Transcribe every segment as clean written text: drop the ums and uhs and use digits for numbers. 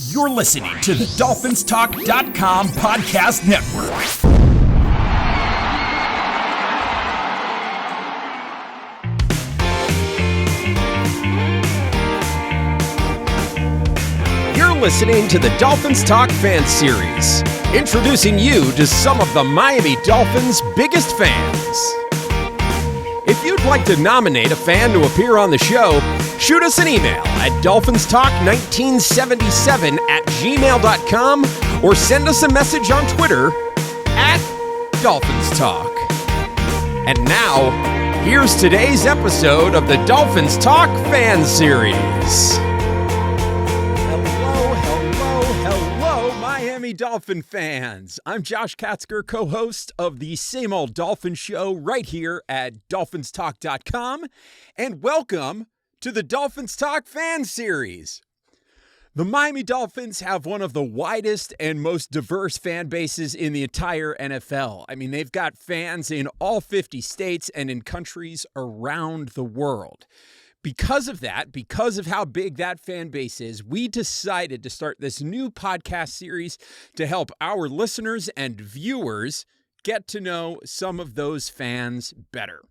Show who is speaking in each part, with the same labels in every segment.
Speaker 1: You're listening to the DolphinsTalk.com podcast network. You're listening to the Dolphins Talk Fan Series, introducing you to some of the Miami Dolphins' biggest fans. If you'd like to nominate a fan to appear on the show, shoot us an email at DolphinsTalk1977@gmail.com or send us a message on Twitter at DolphinsTalk. And now, here's today's episode of the Dolphins Talk Fan Series. Hello, Miami Dolphin fans. I'm Josh Katzker, co-host of the Same Old Dolphin Show right here at DolphinsTalk.com, and welcome to the Dolphins Talk Fan Series. The Miami Dolphins have one of the widest and most diverse fan bases in the entire NFL. I mean, they've got fans in all 50 states and in countries around the world. Because of that, because of how big that fan base is, we decided to start this new podcast series to help our listeners and viewers get to know some of those fans better.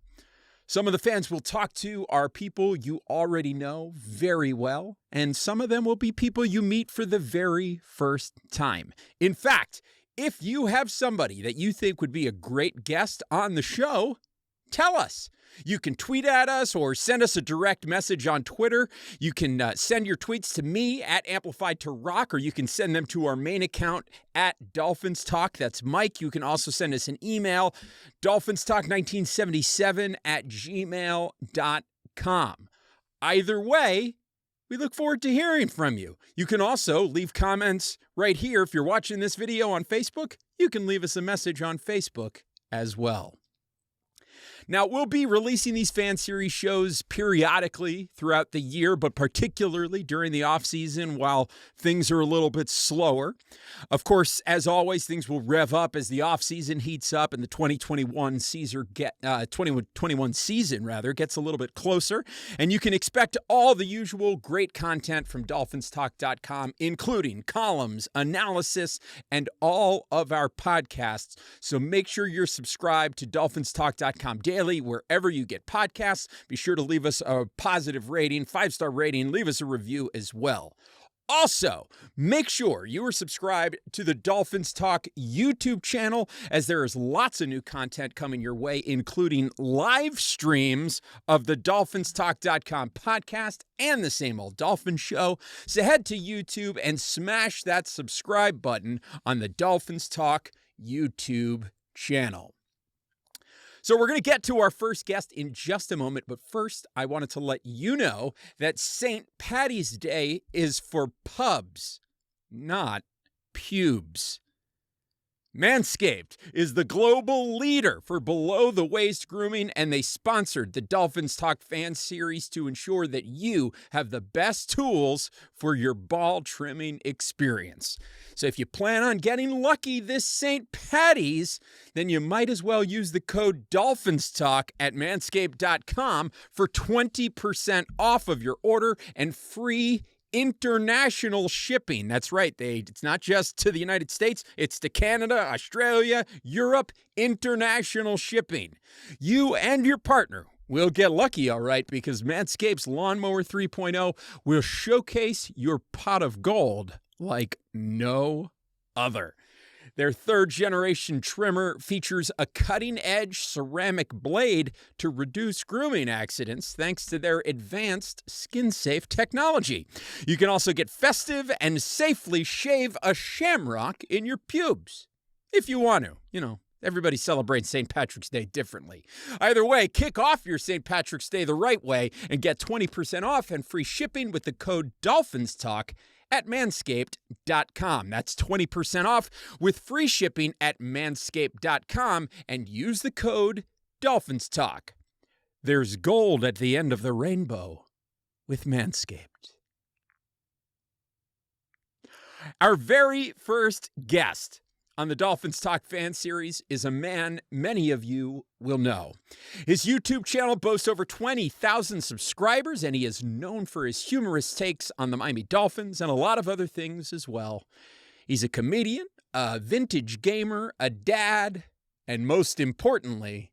Speaker 1: Some of the fans we'll talk to are people you already know very well, and some of them will be people you meet for the very first time. In fact, if you have somebody that you think would be a great guest on the show, tell us. You can tweet at us or send us a direct message on Twitter. You can send your tweets to me at Amplified to Rock, or you can send them to our main account at Dolphins Talk. That's Mike. You can also send us an email, DolphinsTalk1977@gmail.com. Either way, we look forward to hearing from you. You can also leave comments right here. If you're watching this video on Facebook, you can leave us a message on Facebook as well. Now, we'll be releasing these fan series shows periodically throughout the year, but particularly during the off-season while things are a little bit slower. Of course, as always, things will rev up as the off-season heats up and the 2021 season gets a little bit closer. And you can expect all the usual great content from DolphinsTalk.com, including columns, analysis, and all of our podcasts. So make sure you're subscribed to DolphinsTalk.com daily, wherever you get podcasts. Be sure to leave us a positive rating, 5-star rating, leave us a review as well. Also, make sure you are subscribed to the Dolphins Talk YouTube channel, as there is lots of new content coming your way, including live streams of the DolphinsTalk.com podcast and the Same Old Dolphin Show. So head to YouTube and smash that subscribe button on the Dolphins Talk YouTube channel. So we're going to get to our first guest in just a moment, but first I wanted to let you know that St. Paddy's Day is for pubs, not pubes. Manscaped is the global leader for below-the-waist grooming, and they sponsored the Dolphins Talk Fan Series to ensure that you have the best tools for your ball trimming experience. So if you plan on getting lucky this St. Paddy's, then you might as well use the code DolphinsTalk at manscaped.com for 20% off of your order and free international shipping. That's right. It's not just to the United States. It's to Canada, Australia, Europe, international shipping. You and your partner will get lucky, all right, because Manscaped's Lawnmower 3.0 will showcase your pot of gold like no other. Their third-generation trimmer features a cutting-edge ceramic blade to reduce grooming accidents thanks to their advanced skin-safe technology. You can also get festive and safely shave a shamrock in your pubes, if you want to. You know, everybody celebrates St. Patrick's Day differently. Either way, kick off your St. Patrick's Day the right way and get 20% off and free shipping with the code DolphinsTalk at manscaped.com. That's 20% off with free shipping at manscaped.com, and use the code DolphinsTalk. There's gold at the end of the rainbow with Manscaped. Our very first guest on the Dolphins Talk Fan Series is a man many of you will know. His YouTube channel boasts over 20,000 subscribers, and he is known for his humorous takes on the Miami Dolphins and a lot of other things as well. He's a comedian, a vintage gamer, a dad, and most importantly,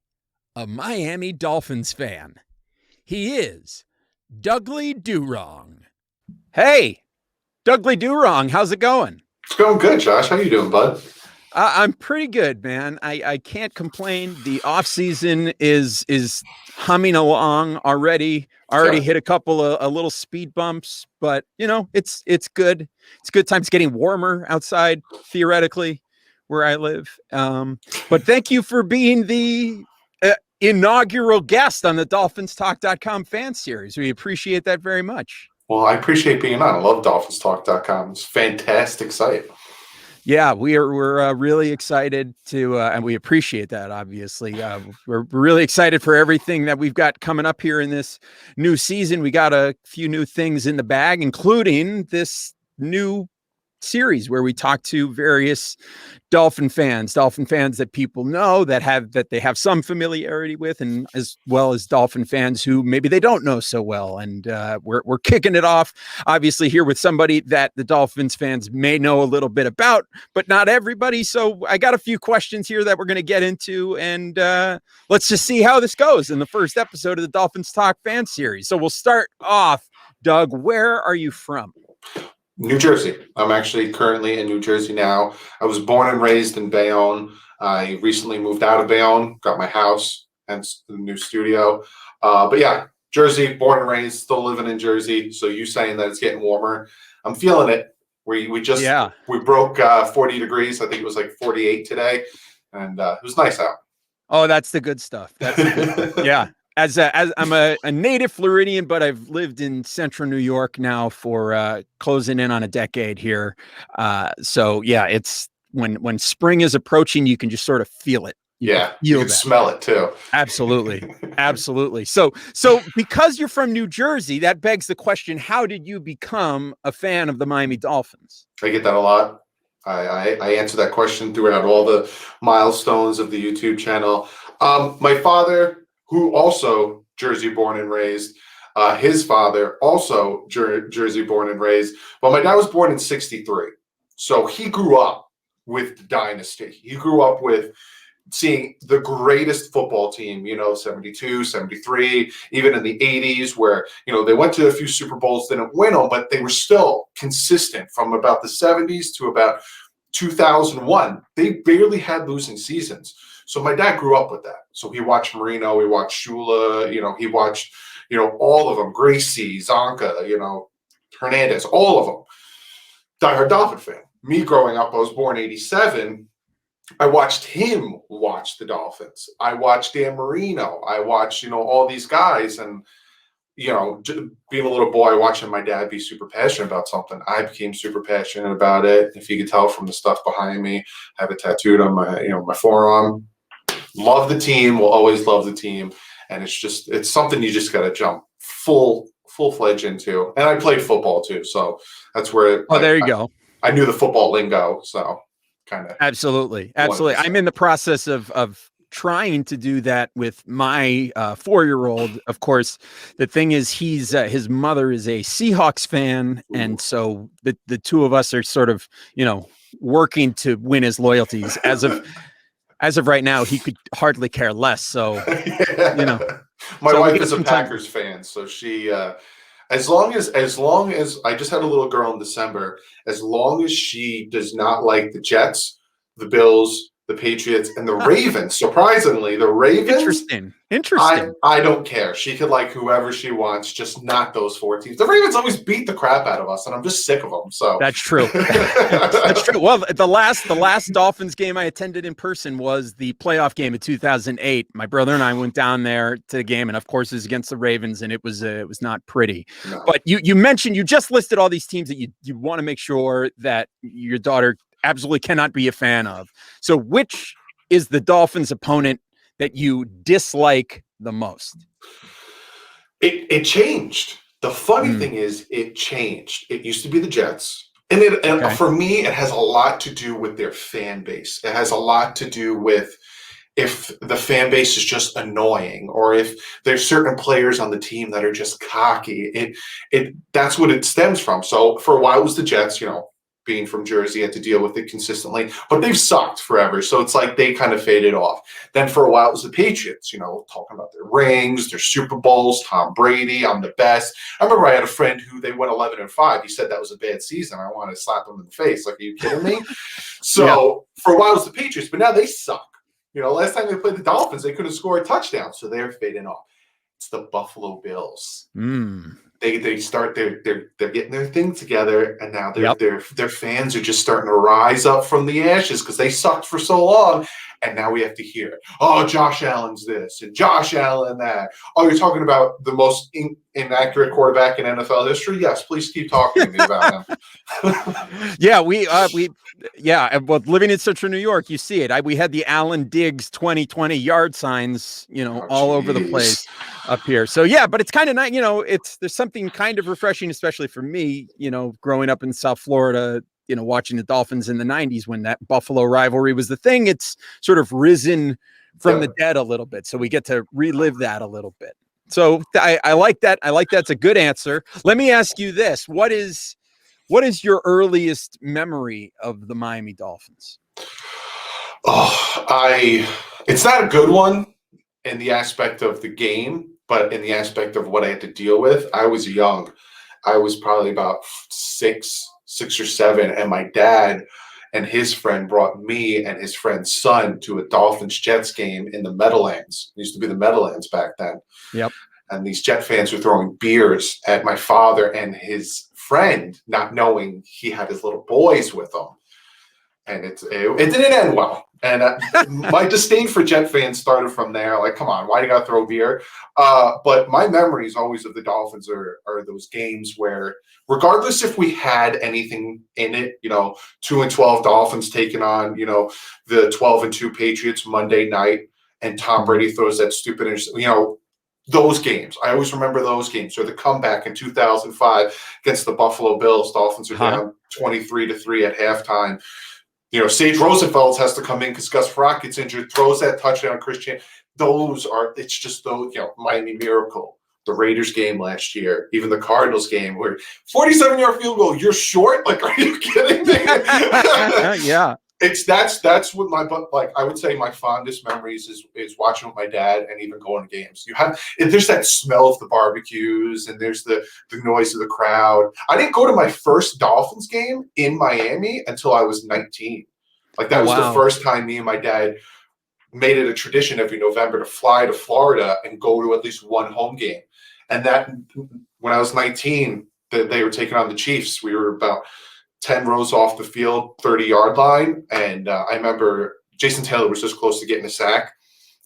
Speaker 1: a Miami Dolphins fan. He is DouglieDoWrong. Hey, DouglieDoWrong, how's it going?
Speaker 2: It's going good, Josh. How you doing, bud?
Speaker 1: I'm pretty good, man. I can't complain. The off season is humming along already. Already hit a couple of little speed bumps, but you know, it's good. It's good times. Getting warmer outside, theoretically, where I live. But thank you for being the inaugural guest on the DolphinsTalk.com fan series. We appreciate that very much.
Speaker 2: Well, I appreciate being on. I love DolphinsTalk.com. It's a fantastic site.
Speaker 1: Yeah, we're really excited to, and we appreciate that, obviously. We're really excited for everything that we've got coming up here in this new season. We got a few new things in the bag, including this new series where we talk to various Dolphin fans that people know that they have some familiarity with, and as well as Dolphin fans who maybe they don't know so well. And we're kicking it off, obviously, here with somebody that the Dolphins fans may know a little bit about, but not everybody. So I got a few questions here that we're going to get into, and let's just see how this goes in the first episode of the Dolphins Talk Fan Series. So we'll start off. Doug, where are you from?
Speaker 2: New Jersey. I'm actually currently in New Jersey now. I was born and raised in Bayonne. I recently moved out of Bayonne, got my house, hence the new studio. But yeah, Jersey, born and raised, still living in Jersey. So you saying that it's getting warmer, I'm feeling it. We broke 40 degrees. I think it was like 48 today, and it was nice out.
Speaker 1: Oh, that's the good stuff. That's the good stuff. Yeah. As I'm a native Floridian, but I've lived in central New York now for closing in on a decade here. So yeah, it's when spring is approaching, you can just sort of feel it.
Speaker 2: You can smell it too.
Speaker 1: Absolutely. Absolutely. So because you're from New Jersey, that begs the question, how did you become a fan of the Miami Dolphins?
Speaker 2: I get that a lot. I answer that question throughout all the milestones of the YouTube channel. My father, who also Jersey born and raised, his father also Jersey born and raised. But my dad was born in 1963. So he grew up with the dynasty. He grew up with seeing the greatest football team, 72, 73, even in the 80s, where, they went to a few Super Bowls, didn't win them, but they were still consistent from about the 70s to about 2001. They barely had losing seasons. So my dad grew up with that. So he watched Marino, he watched Shula, he watched, all of them, Gracie, Zonka, Hernandez, all of them. Diehard Dolphin fan. Me growing up, I was born 87. I watched him watch the Dolphins. I watched Dan Marino. I watched, all these guys. And, being a little boy, watching my dad be super passionate about something, I became super passionate about it. If you could tell from the stuff behind me, I have it tattooed on my, my forearm. Love the team, will always love the team. And it's something you just got to jump full-fledged into. And I played football too. So that's where
Speaker 1: there you go.
Speaker 2: I knew the football lingo. So kind of.
Speaker 1: Absolutely. I'm in the process of trying to do that with my 4-year-old. Of course, the thing is his mother is a Seahawks fan. Ooh. And so the two of us are sort of, working to win his loyalties. As of right now, he could hardly care less. So,
Speaker 2: my wife is a Packers fan. So she, as long as I just had a little girl in December, as long as she does not like the Jets, the Bills, the Patriots, and the Ravens. Surprisingly, the Ravens.
Speaker 1: Interesting.
Speaker 2: I don't care. She could like whoever she wants, just not those 4 teams. The Ravens always beat the crap out of us, and I'm just sick of them. So
Speaker 1: that's true. That's true. Well, the last Dolphins game I attended in person was the playoff game of 2008. My brother and I went down there to the game, and of course, it was against the Ravens, and it was not pretty. No. But you mentioned, you just listed all these teams that you want to make sure that your daughter absolutely cannot be a fan of. So which is the Dolphins opponent that you dislike the most?
Speaker 2: It changed. The funny thing is it changed. It used to be the Jets. And for me, it has a lot to do with their fan base. It has a lot to do with if the fan base is just annoying, or if there's certain players on the team that are just cocky. That's what it stems from. So for a while it was the Jets, being from Jersey, had to deal with it consistently, but they've sucked forever. So it's like they kind of faded off. Then for a while it was the Patriots, talking about their rings, their Super Bowls, Tom Brady, I'm the best. I remember I had a friend who they went 11-5. He said that was a bad season. I wanted to slap him in the face. Like, are you kidding me? So for a while it was the Patriots, but now they suck. Last time they played the Dolphins, they couldn't score a touchdown, so they're fading off. It's the Buffalo Bills. They start they're getting their thing together, and now their fans are just starting to rise up from the ashes because they sucked for so long, and now we have to hear, oh, Josh Allen's this and Josh Allen that. Oh, you're talking about the most inaccurate quarterback in NFL history? Yes, please keep talking to me about him.
Speaker 1: Well, living in Central New York, you see it. We had the Allen Diggs 2020 yard signs, all over the place up here. So but it's kind of nice. There's something kind of refreshing, especially for me, growing up in South Florida, watching the Dolphins in the 90s when that Buffalo rivalry was the thing. It's sort of risen from the dead a little bit. So we get to relive that a little bit. So I like that. I like that's a good answer. Let me ask you this. What is your earliest memory of the Miami Dolphins?
Speaker 2: It's not a good one in the aspect of the game, but in the aspect of what I had to deal with. I was young. I was probably about six or seven, and my dad and his friend brought me and his friend's son to a Dolphins-Jets game in the Meadowlands. It used to be the Meadowlands back then.
Speaker 1: Yep. And
Speaker 2: these Jet fans were throwing beers at my father and his friend, not knowing he had his little boys with him. And it didn't end well. And my disdain for Jet fans started from there. Like, come on, why do you got to throw beer? But my memories always of the Dolphins are those games where, regardless if we had anything in it, 2-12 Dolphins taking on, the 12-2 Patriots Monday night, and Tom Brady throws that stupid, those games. I always remember those games. Or the comeback in 2005 against the Buffalo Bills. Dolphins are down 23-3 at halftime. Sage Rosenfeld has to come in because Gus Frerotte gets injured, throws that touchdown. Christian. It's just those, Miami Miracle, the Raiders game last year, even the Cardinals game where 47-yard field goal, you're short. Like, are you kidding me?
Speaker 1: Yeah.
Speaker 2: That's what I would say my fondest memories is watching with my dad and even going to games. There's that smell of the barbecues and there's the noise of the crowd. I didn't go to my first Dolphins game in Miami until I was 19. Like, that was the first time me and my dad made it a tradition every November to fly to Florida and go to at least one home game. And that, when I was 19, they were taking on the Chiefs. We were about 10 rows off the field, 30-yard line. And I remember Jason Taylor was just close to getting a sack,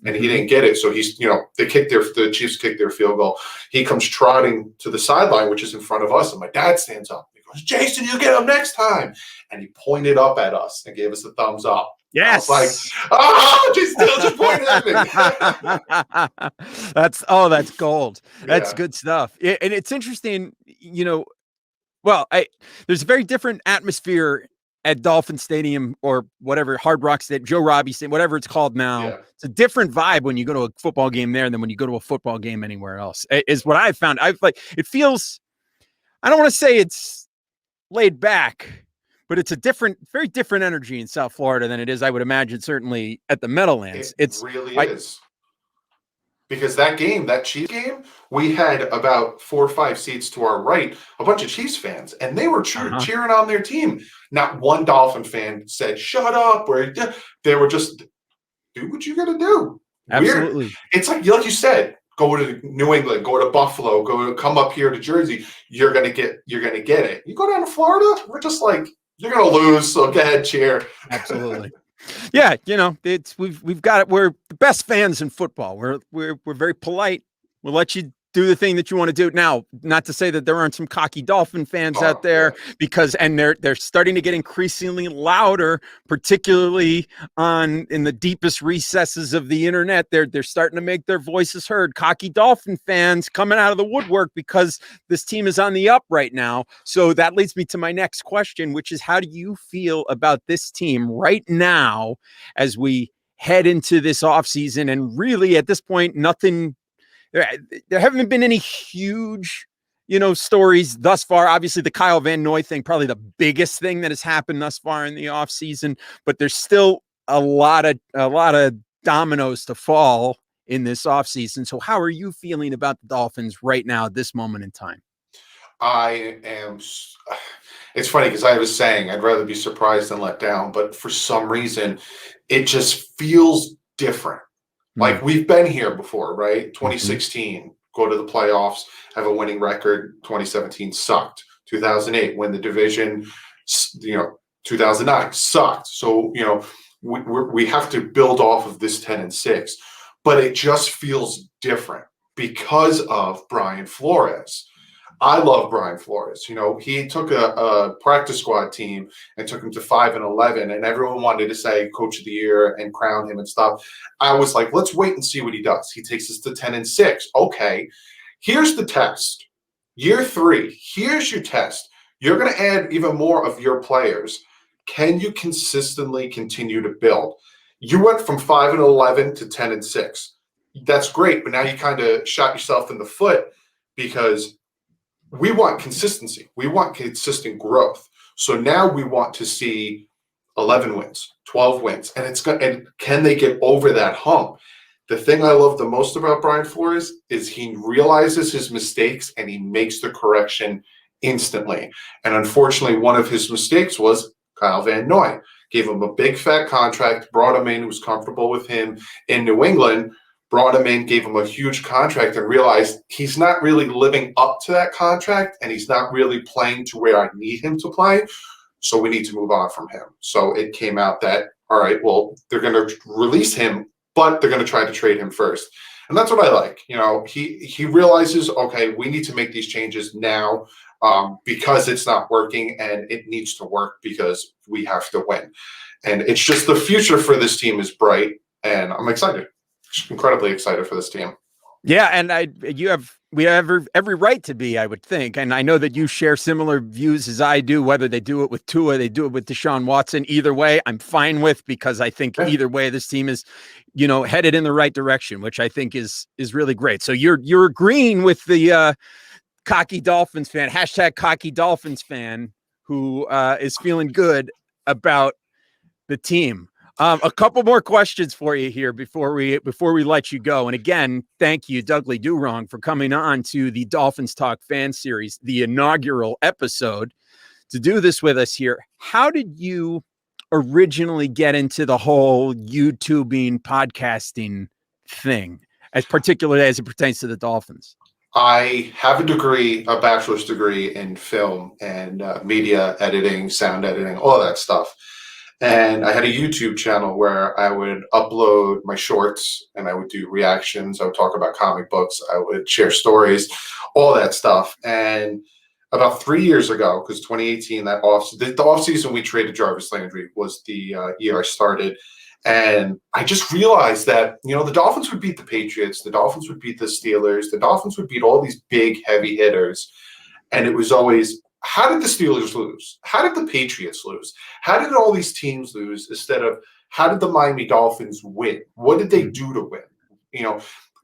Speaker 2: and he didn't get it. So the Chiefs kicked their field goal. He comes trotting to the sideline, which is in front of us, and my dad stands up. He goes, "Jason, you get him next time." And he pointed up at us and gave us a thumbs up.
Speaker 1: Yes.
Speaker 2: I was like, Jason Taylor just pointed at me.
Speaker 1: That's gold. That's good stuff. And it's interesting, there's a very different atmosphere at Dolphin Stadium or whatever, Hard Rock Stadium, Joe Robbie Stadium, whatever it's called now. Yeah. It's a different vibe when you go to a football game there than when you go to a football game anywhere else, is what I've found. It feels, I don't want to say it's laid back, but it's a very different energy in South Florida than it is, I would imagine, certainly at the Meadowlands.
Speaker 2: It really is. Because that Chiefs game, we had about 4 or 5 seats to our right, a bunch of Chiefs fans, and they were cheering on their team. Not one Dolphin fan said, "Shut up," or they were just, do what you got to do.
Speaker 1: Absolutely.
Speaker 2: Weird. It's like you said, go to New England, go to Buffalo, come up here to Jersey. You're gonna get it. You go down to Florida, we're just like, you're gonna lose, so go ahead, cheer.
Speaker 1: Absolutely. Yeah, we've got it. We're the best fans in football. We're very polite. We'll let you do the thing that you want to do. Now, not to say that there aren't some cocky Dolphin fans out there, because they're starting to get increasingly louder, particularly in the deepest recesses of the internet. They're starting to make their voices heard. Cocky Dolphin fans coming out of the woodwork because this team is on the up right now. So that leads me to my next question, which is, how do you feel about this team right now as we head into this offseason? And really, at this point, there haven't been any huge, stories thus far. Obviously, the Kyle Van Noy thing, probably the biggest thing that has happened thus far in the offseason, but there's still a lot of dominoes to fall in this offseason. So how are you feeling about the Dolphins right now at this moment in time?
Speaker 2: It's funny because I was saying I'd rather be surprised than let down, but for some reason, it just feels different. Like we've been here before, right? 2016, go to the playoffs, have a winning record. 2017 sucked. 2008, win the division. 2009 sucked. So, we have to build off of this 10-6, but it just feels different because of Brian Flores. I love Brian Flores. He took a practice squad team and took him to 5-11, and everyone wanted to say Coach of the Year and crown him and stuff. I was like, let's wait and see what he does. He takes us to 10-6. Okay, here's the test. Year 3, here's your test. You're going to add even more of your players. Can you consistently continue to build? You went from 5-11 to 10-6. That's great, but now you kind of shot yourself in the foot because we want consistency. We want consistent growth. So now we want to see 11 wins, 12 wins, and can they get over that hump? The thing I love the most about Brian Flores is he realizes his mistakes and he makes the correction instantly. And unfortunately, one of his mistakes was Kyle Van Noy. Gave him a big fat contract, brought him in, was comfortable with him in New England, brought him in, gave him a huge contract, and realized he's not really living up to that contract and he's not really playing to where I need him to play. So we need to move on from him. So it came out that, all right, well, they're going to release him, but they're going to try to trade him first. And that's what I like. He realizes, okay, we need to make these changes now because it's not working, and it needs to work because we have to win. And it's just the future for this team is bright, and I'm excited. Incredibly excited for this team.
Speaker 1: Yeah, and we have every right to be, I would think. And I know that you share similar views as I do, whether they do it with Tua, they do it with Deshaun Watson. Either way, I'm fine with, because I think either way, this team is, headed in the right direction, which I think is really great. So you're agreeing with the cocky Dolphins fan, hashtag cocky Dolphins fan, who is feeling good about the team. A couple more questions for you here before we let you go. And again, thank you, DouglieDoWrong, for coming on to the Dolphins Talk Fan Series, the inaugural episode, to do this with us here. How did you originally get into the whole YouTubing, podcasting thing, particularly as it pertains to the Dolphins?
Speaker 2: I have a bachelor's degree in film and media editing, sound editing, all that stuff. And I had a YouTube channel where I would upload my shorts and I would do reactions. I would talk about comic books. I would share stories, all that stuff. And about 3 years ago, because 2018, the off season we traded Jarvis Landry was the year I started. And I just realized that, the Dolphins would beat the Patriots. The Dolphins would beat the Steelers. The Dolphins would beat all these big, heavy hitters. And it was always, how did the Steelers lose? How did the Patriots lose? How did all these teams lose instead of how did the Miami Dolphins win? What did they do to win?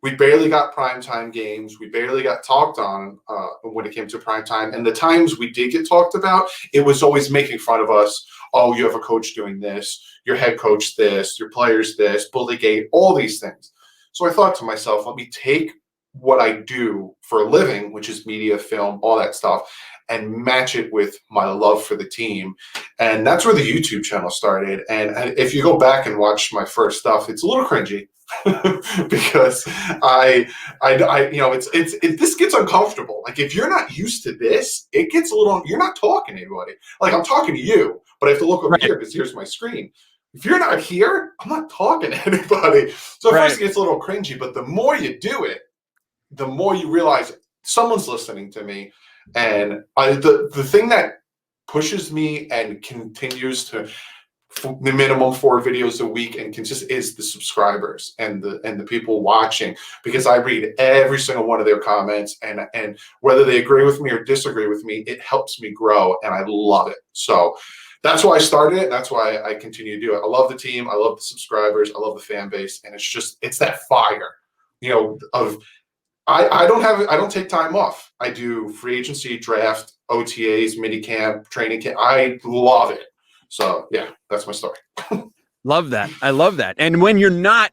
Speaker 2: We barely got primetime games. We barely got talked on when it came to primetime. And the times we did get talked about, it was always making fun of us. Oh, you have a coach doing this, your head coach this, your players this, Bullygate, all these things. So I thought to myself, let me take what I do for a living, which is media, film, all that stuff, and match it with my love for the team. And that's where the YouTube channel started. And if you go back and watch my first stuff, it's a little cringy because this gets uncomfortable. Like if you're not used to this, it gets a little, you're not talking to anybody. Like I'm talking to you, but I have to look over here because here's my screen. If you're not here, I'm not talking to anybody. So at first it gets a little cringy, but the more you do it, the more you realize someone's listening to me. And the thing that pushes me and continues to the minimum 4 videos a week and consist is the subscribers and the people watching, because I read every single one of their comments, and whether they agree with me or disagree with me, it helps me grow, and I love it. So that's why I started it. That's why I continue to do it. I love the team. I love the subscribers. I love the fan base, and it's that fire, of I don't take time off. I do free agency, draft, OTAs, mini camp, training camp. I love it. So yeah, that's my story.
Speaker 1: Love that. I love that. And when you're not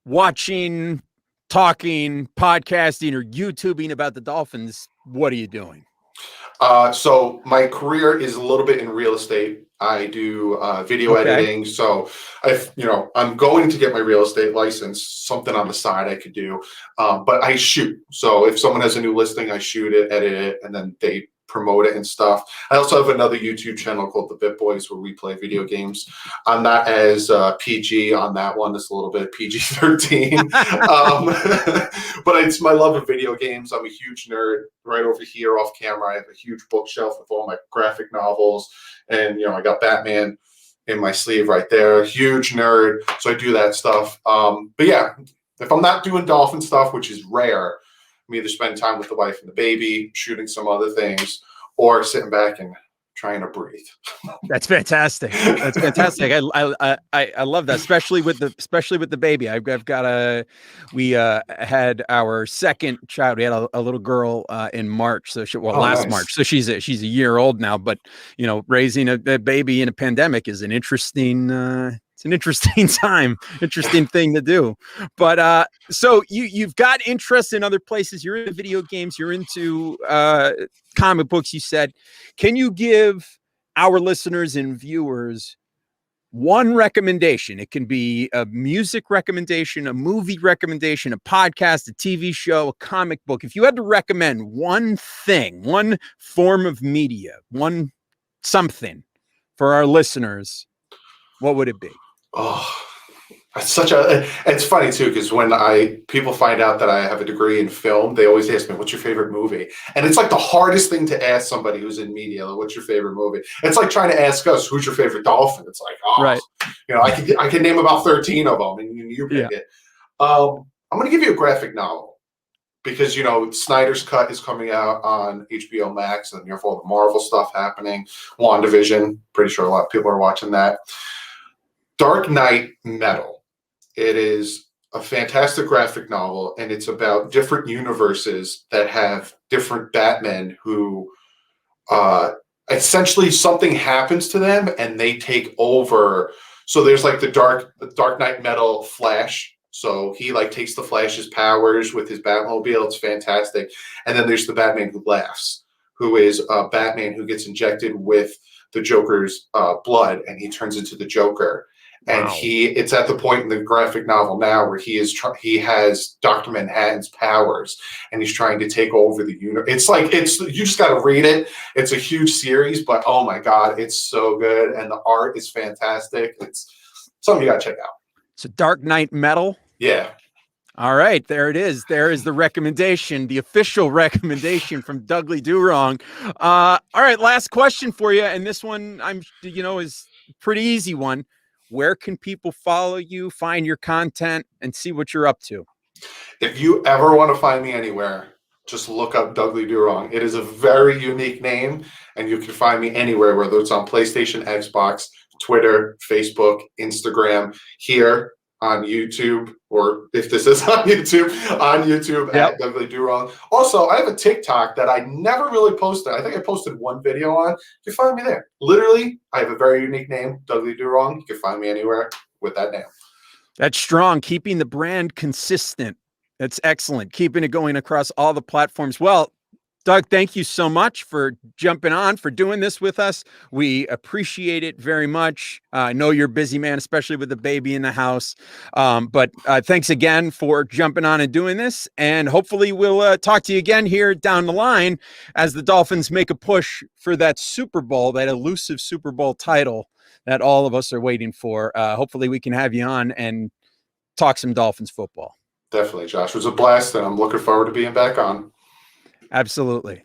Speaker 1: watching, talking, podcasting, or YouTubing about the Dolphins, what are you doing?
Speaker 2: So my career is a little bit in real estate. I do video editing. So I'm going to get my real estate license, something on the side I could do. But I shoot. So if someone has a new listing, I shoot it, edit it, and then they promote it and stuff. I also have another YouTube channel called The Bit Boys where we play video games. I'm not as PG on that one. It's a little bit PG-13. But it's my love of video games. I'm a huge nerd. Right over here off camera, I have a huge bookshelf with all my graphic novels. And, I got Batman in my sleeve right there. Huge nerd. So I do that stuff. But yeah, if I'm not doing Dolphin stuff, which is rare, I'm either spending time with the wife and the baby, shooting some other things, or sitting back and trying to breathe.
Speaker 1: That's fantastic. That's fantastic. I love that, especially with the baby. We had our second child. We had a little girl in March. So last
Speaker 2: nice.
Speaker 1: March. So she's a year old now. But raising a baby in a pandemic is an interesting. It's an interesting time, interesting thing to do. But so you've got interest in other places. You're into video games. You're into comic books, you said. Can you give our listeners and viewers one recommendation? It can be a music recommendation, a movie recommendation, a podcast, a TV show, a comic book. If you had to recommend one thing, one form of media, one something for our listeners, what would it be?
Speaker 2: Oh, it's funny too, because when people find out that I have a degree in film, they always ask me, what's your favorite movie? And it's like the hardest thing to ask somebody who's in media, like, what's your favorite movie? It's like trying to ask us, who's your favorite Dolphin? It's like,
Speaker 1: right.
Speaker 2: I can name about 13 of them, and you pick it. I'm going to give you a graphic novel, because, Snyder's Cut is coming out on HBO Max, and you have all the Marvel stuff happening. WandaVision, pretty sure a lot of people are watching that. Dark Knight Metal. It is a fantastic graphic novel, and it's about different universes that have different Batmen who essentially something happens to them and they take over. So there's like the Dark Knight Metal Flash. So he takes the Flash's powers with his Batmobile. It's fantastic. And then there's the Batman Who Laughs, who is a Batman who gets injected with the Joker's blood, and he turns into the Joker. And
Speaker 1: wow.
Speaker 2: It's at the point in the graphic novel now where he has Dr. Manhattan's powers, and he's trying to take over the universe. You just got to read it. It's a huge series, but oh my God, it's so good. And the art is fantastic. It's something you got to check out.
Speaker 1: So Dark Knight Metal.
Speaker 2: Yeah.
Speaker 1: All right, there it is. There is the recommendation, the official recommendation from DouglieDoWrong. All right, last question for you, and this one is a pretty easy one. Where can people follow you, find your content, and see what you're up to?
Speaker 2: If you ever want to find me anywhere, just look up DouglieDoWrong. It is a very unique name, and you can find me anywhere, whether it's on PlayStation, Xbox, Twitter, Facebook, Instagram, here on YouTube, or if this is on YouTube, at DouglieDoWrong. Also, I have a TikTok that I never really posted. I think I posted one video on. You can find me there. Literally, I have a very unique name, DouglieDoWrong. You can find me anywhere with that name.
Speaker 1: That's strong. Keeping the brand consistent. That's excellent. Keeping it going across all the platforms. Well, Doug, thank you so much for jumping on, for doing this with us. We appreciate it very much. I know you're a busy man, especially with the baby in the house. But thanks again for jumping on and doing this. And hopefully we'll talk to you again here down the line as the Dolphins make a push for that Super Bowl, that elusive Super Bowl title that all of us are waiting for. Hopefully we can have you on and talk some Dolphins football.
Speaker 2: Definitely, Josh. It was a blast, and I'm looking forward to being back on.
Speaker 1: Absolutely.